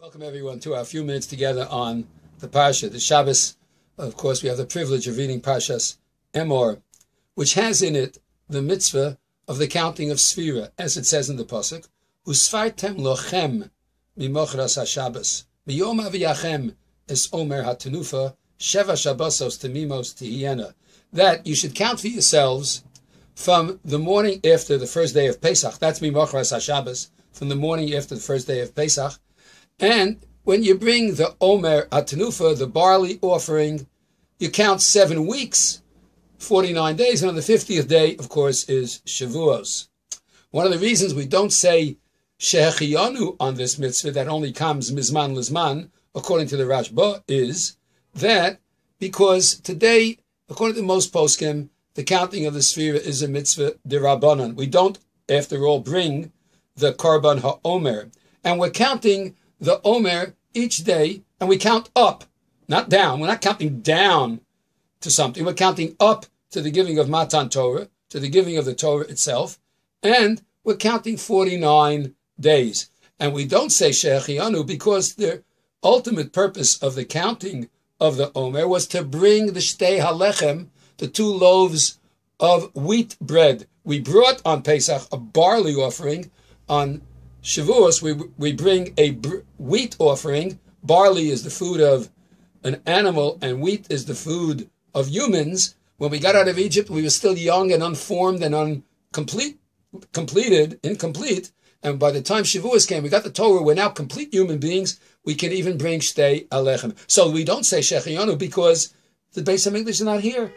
Welcome everyone to our few minutes together on the Parsha, the Shabbos. Of course, we have the privilege of reading Parshas Emor, which has in it the mitzvah of the counting of Sfira, as it says in the pasuk, "Usfartem lochem mimochras haShabbos, miyom aviyachem es omer hatanufa sheva shabbosos temimos tihiena." That you should count for yourselves from the morning after the first day of Pesach. That's mimochras haShabbos, from the morning after the first day of Pesach. And when you bring the Omer Atanufa, the barley offering, you count 7 weeks, 49 days, and on the 50th day, of course, is Shavuos. One of the reasons we don't say Shehechiyanu on this mitzvah, that only comes Mizman Lizman, according to the Rashba, is that because today, according to most poskim, the counting of the Sfira is a mitzvah d'Rabbanan. We don't, after all, bring the Karban HaOmer. And we're counting the Omer each day, and we count up, not down. We're not counting down to something. We're counting up to the giving of Matan Torah, to the giving of the Torah itself, and we're counting 49 days. And we don't say Shehechiyanu because the ultimate purpose of the counting of the Omer was to bring the Shtei HaLechem, the 2 loaves of wheat bread. We brought on Pesach a barley offering. On Shavuos, we bring a wheat offering. Barley is the food of an animal, and wheat is the food of humans. When we got out of Egypt, we were still young and unformed and incomplete. And by the time Shavuos came, we got the Torah. We're now complete human beings. We can even bring Shtei Alechem. So we don't say Shehechiyanu because the Beis HaMikdash is not here,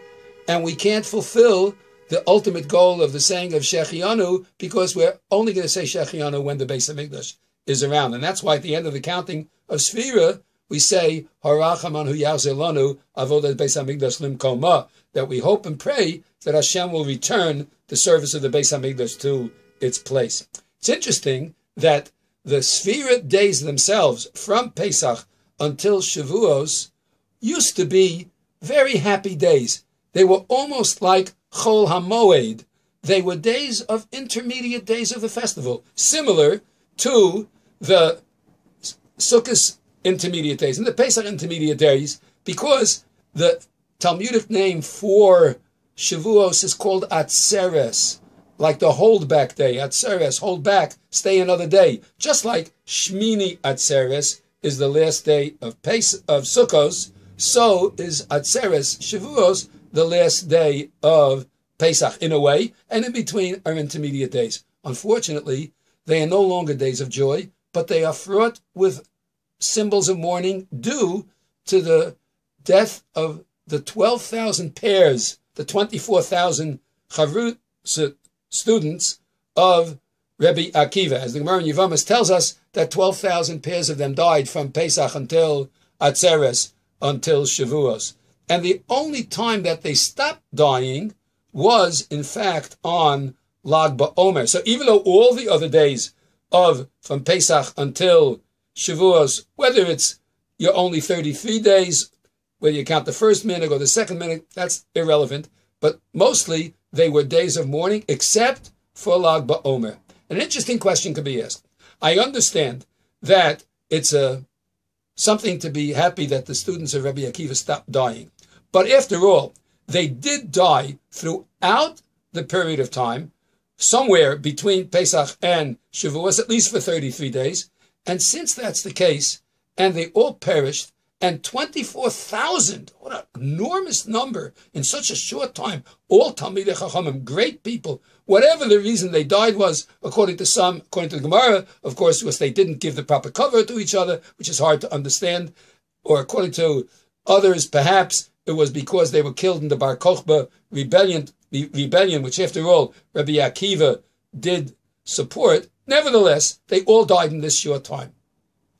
and we can't fulfill the ultimate goal of the saying of Shehechiyanu, because we're only going to say Shehechiyanu when the Beis HaMikdash is around. And that's why at the end of the counting of Sfira, we say, Harachamanu Yahzeh Lanu Avodat Beis HaMikdash Limkoma, that we hope and pray that Hashem will return the service of the Beis HaMikdash to its place. It's interesting that the Sfira days themselves, from Pesach until Shavuos, used to be very happy days. They were almost like Chol HaMoed. They were days of intermediate days of the festival, similar to the Sukkot intermediate days and the Pesach intermediate days, because the Talmudic name for Shavuos is called Atzeres, like the holdback day. Atzeres, hold back, stay another day. Just like Shmini Atzeres is the last day of Sukkos, so is Atzeres Shavuos the last day of Pesach, in a way, and in between are intermediate days. Unfortunately, they are no longer days of joy, but they are fraught with symbols of mourning due to the death of the 12,000 pairs, the 24,000 Chavruta students of Rebbe Akiva. As the Gemara in Yevamos tells us that 12,000 pairs of them died from Pesach until Atzeres, until Shavuos. And the only time that they stopped dying was, in fact, on Lag BaOmer. So even though all the other days from Pesach until Shavuos, whether you're only 33 days, whether you count the first minute or the second minute, that's irrelevant. But mostly they were days of mourning, except for Lag BaOmer. An interesting question could be asked. I understand that it's something to be happy that the students of Rebbe Akiva stopped dying. But after all, they did die throughout the period of time, somewhere between Pesach and Shavuos, at least for 33 days. And since that's the case, and they all perished, and 24,000, what an enormous number in such a short time, all Talmidei Chachamim, great people, whatever the reason they died was, according to the Gemara, of course, was they didn't give the proper cover to each other, which is hard to understand, or according to others, perhaps it was because they were killed in the Bar Kokhba rebellion, which after all, Rabbi Akiva did support. Nevertheless, they all died in this short time.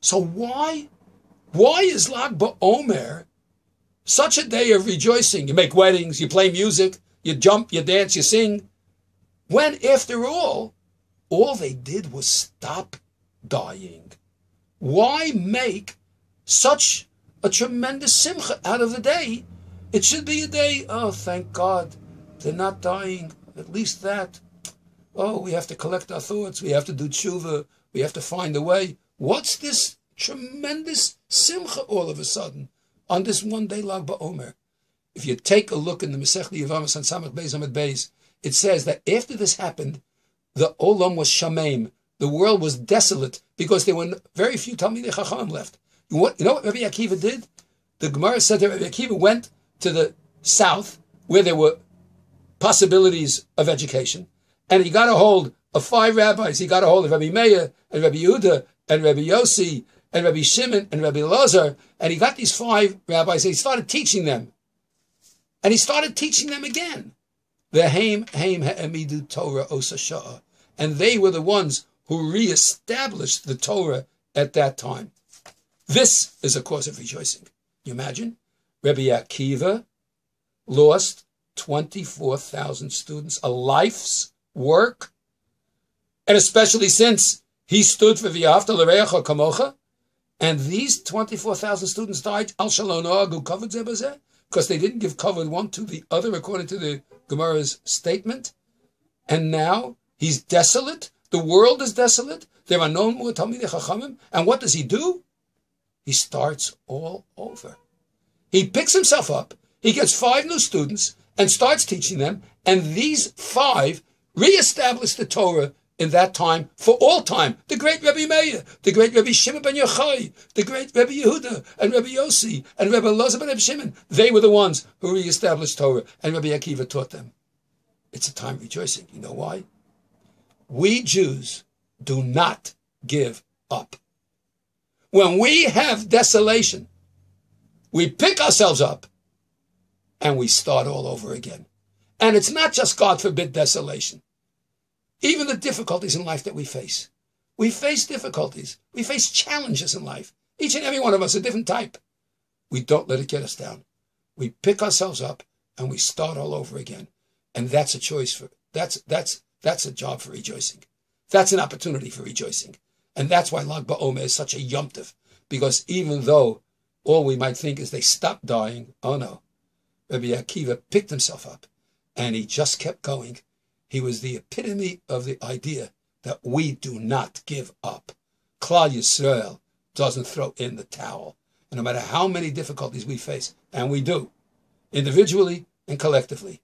So why is Lag BaOmer such a day of rejoicing? You make weddings, you play music, you jump, you dance, you sing, when after all they did was stop dying. Why make such a tremendous simcha out of the day? It should be a day, oh, thank God, they're not dying, at least that. Oh, we have to collect our thoughts, we have to do tshuva, we have to find a way. What's this tremendous simcha all of a sudden on this one day Lag BaOmer. If you take a look in the Masechta Yevamos on Samach Beis Amud Beis, it says that after this happened, the Olam was shamem. The world was desolate because there were very few Talmidei Chachamim left. You know what Rabbi Akiva did? The Gemara said that Rabbi Akiva went to the south where there were possibilities of education, and he got a hold of 5 rabbis. He got a hold of Rabbi Meir and Rabbi Yehuda and Rabbi Yossi and Rabbi Shimon and Rabbi Elazar, and he got these 5 rabbis and he started teaching them. And he started teaching them again. V'heim ha'emidu Torah osa sha'a. And they were the ones who reestablished the Torah at that time. This is a cause of rejoicing. You imagine? Rabbi Akiva lost 24,000 students, a life's work, and especially since he stood for V'yafta l'reacha kamocha, and these 24,000 students died al shalom no'agu kavod zeh b'zeh, because they didn't give kavod one to the other according to the Gemara's statement. And now he's desolate. The world is desolate. There are no more Talmidei Chachamim. And what does he do? He starts all over. He picks himself up. He gets 5 new students and starts teaching them. And these 5 reestablish the Torah in that time for all time. The great Rabbi Meir, the great Rabbi Shimon ben Yochai, the great Rabbi Yehuda and Rabbi Yossi and Rabbi Elazar ben Rabbi Shimon. They were the ones who reestablished Torah, and Rabbi Akiva taught them. It's a time of rejoicing. You know why? We Jews do not give up. When we have desolation, we pick ourselves up and we start all over again. And it's not just, God forbid, desolation. Even the difficulties in life that we face. We face difficulties. We face challenges in life. Each and every one of us a different type. We don't let it get us down. We pick ourselves up and we start all over again. And that's a choice for, that's a job for rejoicing. That's an opportunity for rejoicing. And that's why Lag BaOmer is such a Yom Tov. Because even though all we might think is they stopped dying, oh no. Rabbi Akiva picked himself up and he just kept going. He was the epitome of the idea that we do not give up. Klal Yisrael doesn't throw in the towel. And no matter how many difficulties we face, and we do, individually and collectively,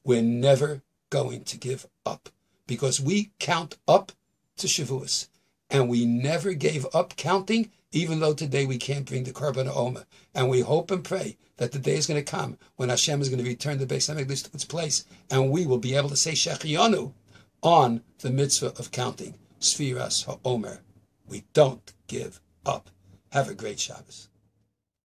we're never going to give up. Because we count up to Shavuos. And we never gave up counting, even though today we can't bring the Korban HaOmer. And we hope and pray that the day is going to come when Hashem is going to return the Beis HaMikdash to its place, and we will be able to say Shechianu on the mitzvah of counting. Sfiras HaOmer. We don't give up. Have a great Shabbos.